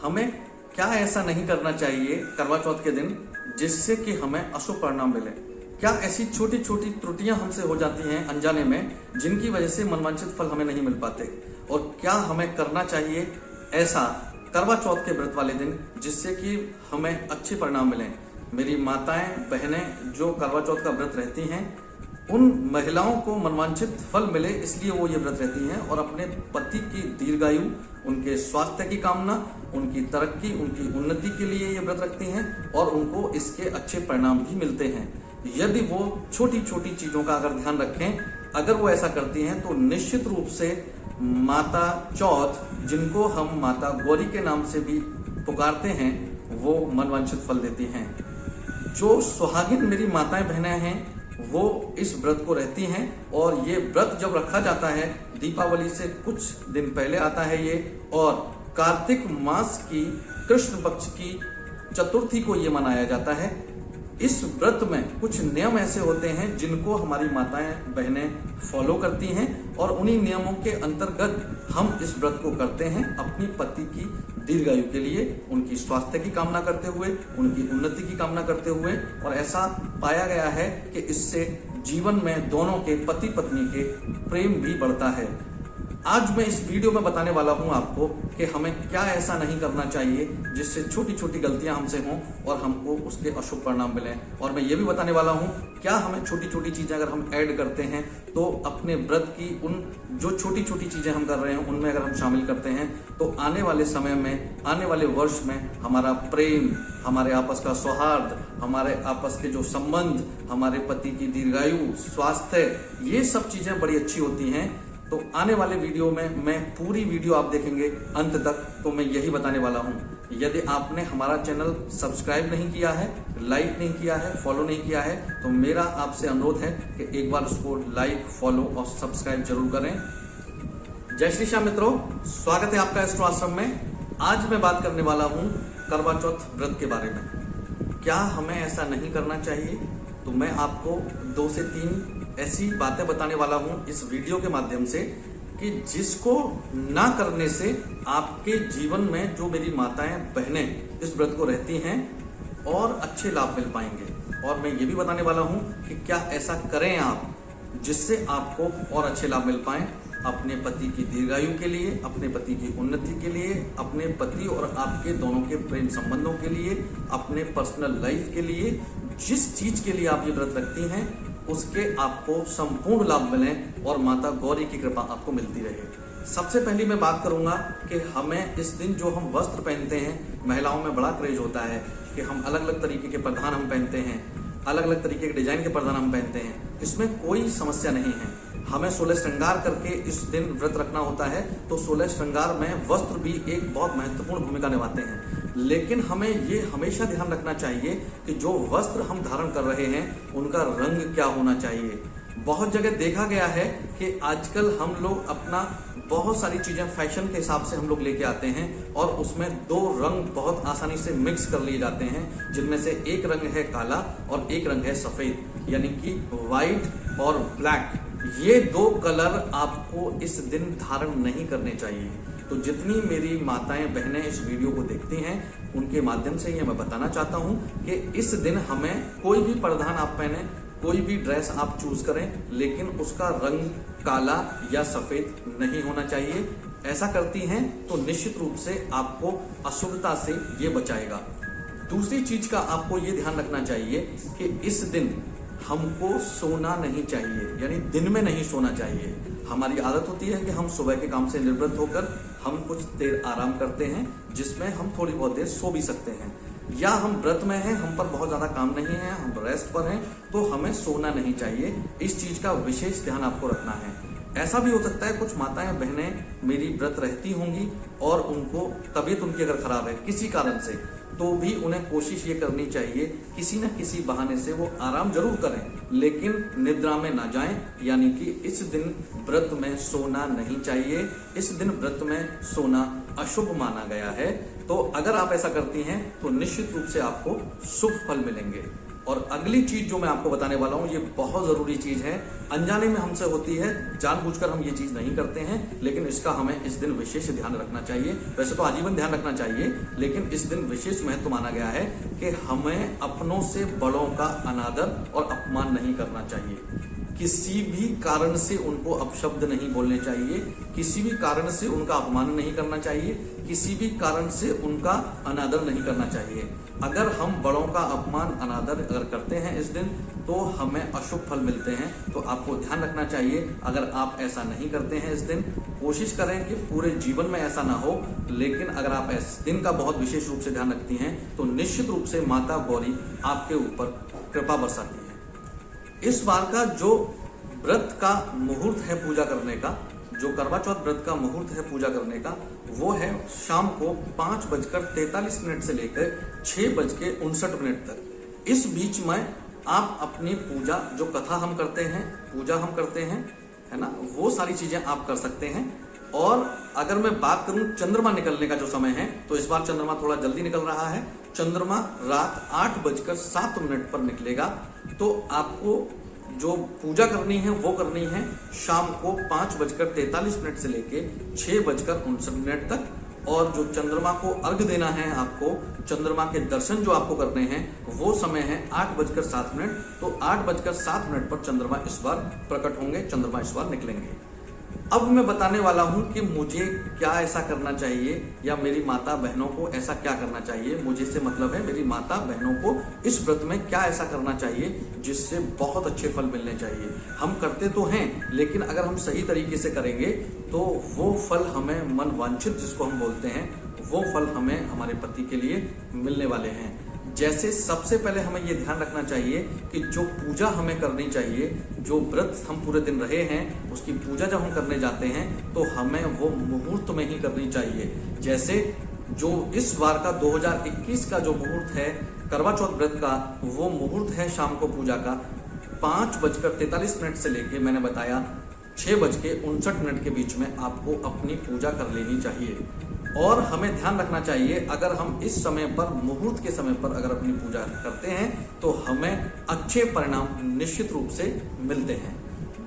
हमें क्या ऐसा नहीं करना चाहिए करवा चौथ के दिन जिससे कि हमें अशुभ परिणाम मिले। क्या ऐसी छोटी छोटी त्रुटियां हमसे हो जाती हैं अनजाने में जिनकी वजह से मनवांछित फल हमें नहीं मिल पाते, और क्या हमें करना चाहिए ऐसा करवा चौथ के व्रत वाले दिन जिससे कि हमें अच्छे परिणाम मिलें। मेरी माताएं बहनें जो करवा चौथ का व्रत रहती हैं, उन महिलाओं को मनवांछित फल मिले इसलिए वो ये व्रत रहती हैं और अपने पति की दीर्घायु, उनके स्वास्थ्य की कामना, उनकी तरक्की, उनकी उन्नति के लिए ये व्रत रखती हैं और उनको इसके अच्छे परिणाम भी मिलते हैं। यदि वो छोटी छोटी चीजों का अगर ध्यान रखें, अगर वो ऐसा करती हैं तो निश्चित रूप से माता चौथ, जिनको हम माता गौरी के नाम से भी पुकारते हैं, वो मनवांछित फल देती हैं। जो सुहागिन मेरी माताएं बहनें हैं वो इस व्रत को रहती हैं, और ये व्रत जब रखा जाता है दीपावली से कुछ दिन पहले आता है ये, और कार्तिक मास की कृष्ण पक्ष की चतुर्थी को ये मनाया जाता है। इस व्रत में कुछ नियम ऐसे होते हैं जिनको हमारी माताएं बहनें फॉलो करती हैं, और उन्हीं नियमों के अंतर्गत हम इस व्रत को करते हैं अपनी पति की दीर्घायु के लिए, उनकी स्वास्थ्य की कामना करते हुए, उनकी उन्नति की कामना करते हुए। और ऐसा पाया गया है कि इससे जीवन में दोनों के पति पत्नी के प्रेम भी बढ़ता है। आज मैं इस वीडियो में बताने वाला हूं आपको कि हमें क्या ऐसा नहीं करना चाहिए जिससे छोटी छोटी गलतियां हमसे हों और हमको उसके अशुभ परिणाम मिलें। और मैं ये भी बताने वाला हूं क्या हमें छोटी छोटी चीजें अगर हम ऐड करते हैं तो अपने व्रत की उन जो छोटी छोटी चीजें हम कर रहे हैं उनमें अगर हम शामिल करते हैं तो आने वाले समय में, आने वाले वर्ष में हमारा प्रेम, हमारे आपस का सौहार्द, हमारे आपस के जो संबंध, हमारे पति की दीर्घायु, स्वास्थ्य, ये सब चीजें बड़ी अच्छी होती हैं। तो आने वाले वीडियो में मैं पूरी वीडियो आप देखेंगे अंत तक, तो मैं यही बताने वाला हूं। यदि आपने हमारा चैनल सब्सक्राइब नहीं किया है, लाइक नहीं किया है, फॉलो नहीं किया है, तो मेरा आपसे अनुरोध है कि एक बार उसको लाइक, फॉलो और सब्सक्राइब जरूर करें। जय श्री श्याम मित्रों, स्वागत है आपका एस्ट्रो आश्रम में। आज मैं बात करने वाला हूं करवा चौथ व्रत के बारे में। क्या हमें ऐसा नहीं करना चाहिए? तो मैं आपको 2 से 3 ऐसी बातें बताने वाला हूं इस वीडियो के माध्यम से कि जिसको ना करने से आपके जीवन में जो मेरी माताएं बहनें इस व्रत को रहती हैं और अच्छे लाभ मिल पाएंगे। और मैं ये भी बताने वाला हूं कि क्या ऐसा करें आप जिससे आपको और अच्छे लाभ मिल पाएं अपने पति की दीर्घायु के लिए, अपने पति की उन्नति के लिए, अपने पति और आपके दोनों के प्रेम संबंधों के लिए, अपने पर्सनल लाइफ के लिए। जिस चीज के लिए आप ये व्रत रखती हैं उसके आपको संपूर्ण लाभ मिलें और माता गौरी की कृपा आपको मिलती रहे। सबसे पहले मैं बात करूंगा कि हमें इस दिन जो हम वस्त्र पहनते हैं, महिलाओं में बड़ा क्रेज होता है कि हम अलग अलग तरीके के परिधान हम पहनते हैं, अलग अलग तरीके के डिजाइन के परिधान हम पहनते हैं। इसमें कोई समस्या नहीं है। हमें 16 श्रृंगार करके इस दिन व्रत रखना होता है, तो 16 श्रृंगार में वस्त्र भी एक बहुत महत्वपूर्ण भूमिका निभाते हैं। लेकिन हमें ये हमेशा ध्यान रखना चाहिए कि जो वस्त्र हम धारण कर रहे हैं उनका रंग क्या होना चाहिए। बहुत जगह देखा गया है कि आजकल हम लोग अपना बहुत सारी चीजें फैशन के हिसाब से हम लोग लेके आते हैं और उसमें 2 रंग बहुत आसानी से मिक्स कर लिए जाते हैं, जिनमें से एक रंग है काला और एक रंग है सफेद, यानी कि व्हाइट और ब्लैक। ये 2 कलर आपको इस दिन धारण नहीं करने चाहिए। तो जितनी मेरी माताएं बहनें इस वीडियो को देखती हैं उनके माध्यम से ये मैं बताना चाहता हूं कि इस दिन हमें कोई भी परिधान आप पहने, कोई भी ड्रेस आप चूज करें, लेकिन उसका रंग काला या सफेद नहीं होना चाहिए। ऐसा करती हैं तो निश्चित रूप से आपको अशुभता से ये बचाएगा। दूसरी चीज का आपको ये ध्यान रखना चाहिए कि इस दिन हमको सोना नहीं चाहिए, यानी दिन में नहीं सोना चाहिए। हमारी आदत होती है कि हम सुबह के काम से निवृत्त होकर हम कुछ देर आराम करते हैं, जिसमें हम थोड़ी बहुत देर सो भी सकते हैं, या हम व्रत में हैं, हम पर बहुत ज्यादा काम नहीं है, हम रेस्ट पर हैं, तो हमें सोना नहीं चाहिए। इस चीज का विशेष ध्यान आपको रखना है। ऐसा भी हो सकता है कुछ माताएं बहनें मेरी व्रत रहती होंगी और उनको तबीयत उनकी अगर खराब है किसी कारण से, तो भी उन्हें कोशिश ये करनी चाहिए किसी न किसी बहाने से वो आराम जरूर करें, लेकिन निद्रा में ना जाएं। यानी कि इस दिन व्रत में सोना नहीं चाहिए। इस दिन व्रत में सोना अशुभ माना गया है। तो अगर आप ऐसा करती हैं तो निश्चित रूप से आपको शुभ फल मिलेंगे। और अगली चीज जो मैं आपको बताने वाला हूं, ये बहुत जरूरी चीज है, अनजाने में हमसे होती है, जानबूझकर हम ये चीज नहीं करते हैं, लेकिन इसका हमें इस दिन विशेष ध्यान रखना चाहिए। वैसे तो आजीवन ध्यान रखना चाहिए, लेकिन इस दिन विशेष महत्व माना गया है कि हमें अपनों से बड़ों का अनादर और अपमान नहीं करना चाहिए। किसी भी कारण से उनको अपशब्द नहीं बोलने चाहिए, किसी भी कारण से उनका अपमान नहीं करना चाहिए, किसी भी कारण से उनका अनादर नहीं करना चाहिए। अगर हम बड़ों का अपमान अनादर अगर करते हैं इस दिन, तो हमें अशुभ फल मिलते हैं। तो आपको ध्यान रखना चाहिए, अगर आप ऐसा नहीं करते हैं इस दिन, कोशिश करें कि पूरे जीवन में ऐसा ना हो, लेकिन अगर आप इस दिन का बहुत विशेष रूप से ध्यान रखती हैं तो निश्चित रूप से माता गौरी आपके ऊपर कृपा बरसाती है। इस बार का जो व्रत का मुहूर्त है पूजा करने का, जो करवा चौथ व्रत का मुहूर्त है पूजा करने का, वो है शाम को 5:43 से लेकर 6:59 तक। इस बीच में आप अपनी पूजा, जो कथा हम करते हैं, पूजा हम करते हैं, है ना, वो सारी चीजें आप कर सकते हैं। और अगर मैं बात करूं चंद्रमा निकलने का जो समय है, तो इस बार चंद्रमा थोड़ा जल्दी निकल रहा है। चंद्रमा रात 8:07 पर निकलेगा। तो आपको जो पूजा करनी है वो करनी है शाम को 5:43 से लेके 6:59 तक। और जो चंद्रमा को अर्घ देना है आपको, चंद्रमा के दर्शन जो आपको करने हैं, वो समय है 8:07। तो 8:07 पर चंद्रमा इस बार प्रकट होंगे, चंद्रमा इस बार निकलेंगे। अब मैं बताने वाला हूं कि मुझे क्या ऐसा करना चाहिए, या मेरी माता बहनों को ऐसा क्या करना चाहिए। मुझे से मतलब है मेरी माता बहनों को इस व्रत में क्या ऐसा करना चाहिए जिससे बहुत अच्छे फल मिलने चाहिए। हम करते तो हैं, लेकिन अगर हम सही तरीके से करेंगे तो वो फल हमें मन वांछित जिसको हम बोलते हैं, वो फल हमें हमारे पति के लिए मिलने वाले हैं। जैसे सबसे पहले हमें ये ध्यान रखना चाहिए कि जो पूजा हमें करनी चाहिए, जो व्रत हम पूरे दिन रहे हैं, उसकी पूजा जब हम करने जाते हैं तो हमें वो मुहूर्त में ही करनी चाहिए। जैसे जो इस बार का 2021 का जो मुहूर्त है करवा चौथ व्रत का, वो मुहूर्त है शाम को पूजा का 5:43 से लेके मैंने बताया 6:59 के बीच में आपको अपनी पूजा कर लेनी चाहिए। और हमें ध्यान रखना चाहिए, अगर हम इस समय पर, मुहूर्त के समय पर अगर अपनी पूजा करते हैं तो हमें अच्छे परिणाम निश्चित रूप से मिलते हैं।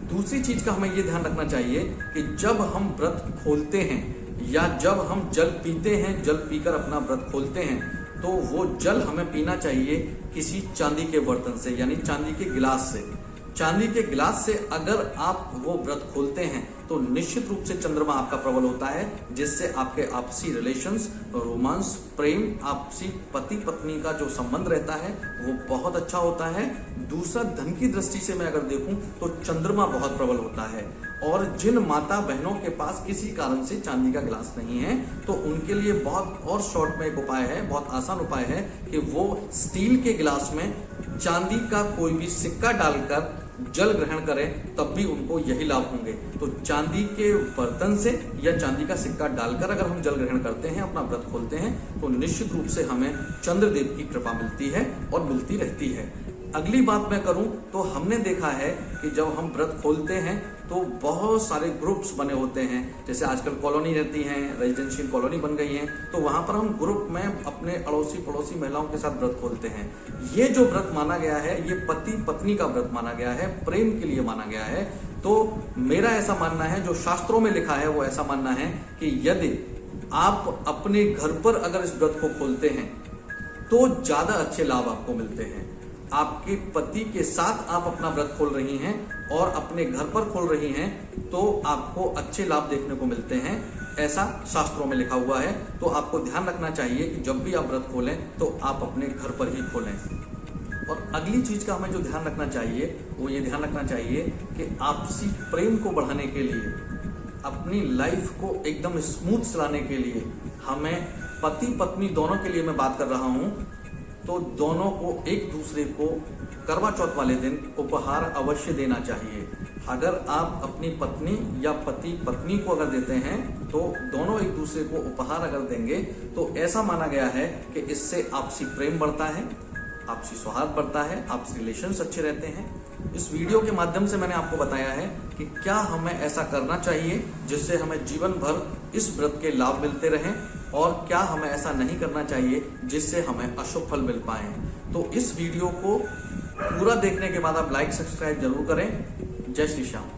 दूसरी चीज का हमें ये ध्यान रखना चाहिए कि जब हम व्रत खोलते हैं या जब हम जल पीते हैं, जल पीकर अपना व्रत खोलते हैं, तो वो जल हमें पीना चाहिए किसी चांदी के बर्तन से, यानी चांदी के गिलास से। चांदी के गिलास से अगर आप वो व्रत खोलते हैं तो निश्चित रूप से चंद्रमा आपका प्रबल होता है, जिससे आपके आपसी रिलेशंस, रोमांस, प्रेम, आपसी पति पत्नी का जो संबंध रहता है वो बहुत अच्छा होता है। दूसरा, धन की दृष्टि से मैं अगर देखूं तो चंद्रमा बहुत प्रबल होता है। और जिन माता बहनों के पास किसी कारण से चांदी का गिलास नहीं है, तो उनके लिए बहुत और शॉर्ट में एक उपाय है, बहुत आसान उपाय है कि वो स्टील के गिलास में चांदी का कोई भी सिक्का डालकर जल ग्रहण करें, तब भी उनको यही लाभ होंगे। तो चांदी के बर्तन से या चांदी का सिक्का डालकर अगर हम जल ग्रहण करते हैं, अपना व्रत खोलते हैं, तो निश्चित रूप से हमें चंद्रदेव की कृपा मिलती है और मिलती रहती है। अगली बात मैं करूं तो हमने देखा है कि जब हम व्रत खोलते हैं तो बहुत सारे ग्रुप्स बने होते हैं। जैसे आजकल कॉलोनी रहती हैं, रेजिडेंशियल कॉलोनी बन गई हैं, तो वहां पर हम ग्रुप में अपने अड़ोसी पड़ोसी महिलाओं के साथ व्रत खोलते हैं। ये जो व्रत माना गया है, ये पति पत्नी का व्रत माना गया है, प्रेम के लिए माना गया है। तो मेरा ऐसा मानना है, जो शास्त्रों में लिखा है वो ऐसा मानना है कि यदि आप अपने घर पर अगर इस व्रत को खोलते हैं तो ज्यादा अच्छे लाभ आपको मिलते हैं। आपके पति के साथ आप अपना व्रत खोल रही हैं और अपने घर पर खोल रही हैं, तो आपको अच्छे लाभ देखने को मिलते हैं, ऐसा शास्त्रों में लिखा हुआ है। तो आपको ध्यान रखना चाहिए कि जब भी आप व्रत खोलें तो आप अपने घर पर ही खोलें। और अगली चीज का हमें जो ध्यान रखना चाहिए वो ये ध्यान रखना चाहिए कि आपसी प्रेम को बढ़ाने के लिए, अपनी लाइफ को एकदम स्मूथ चलाने के लिए, हमें पति पत्नी दोनों के लिए मैं बात कर रहा हूं, तो दोनों को एक दूसरे को करवा चौथ वाले दिन उपहार अवश्य देना चाहिए। अगर आप अपनी पत्नी या पति पत्नी को अगर देते हैं तो दोनों एक दूसरे को उपहार अगर देंगे तो ऐसा माना गया है कि इससे आपसी प्रेम बढ़ता है, आपसी सौहार्द बढ़ता है, आपसी रिलेशंस अच्छे रहते हैं। इस वीडियो के माध्यम से मैंने आपको बताया है कि क्या हमें ऐसा करना चाहिए जिससे हमें जीवन भर इस व्रत के लाभ मिलते रहें और क्या हमें ऐसा नहीं करना चाहिए जिससे हमें अशुभ फल मिल पाए। तो इस वीडियो को पूरा देखने के बाद आप लाइक सब्सक्राइब जरूर करें। जय श्री श्याम।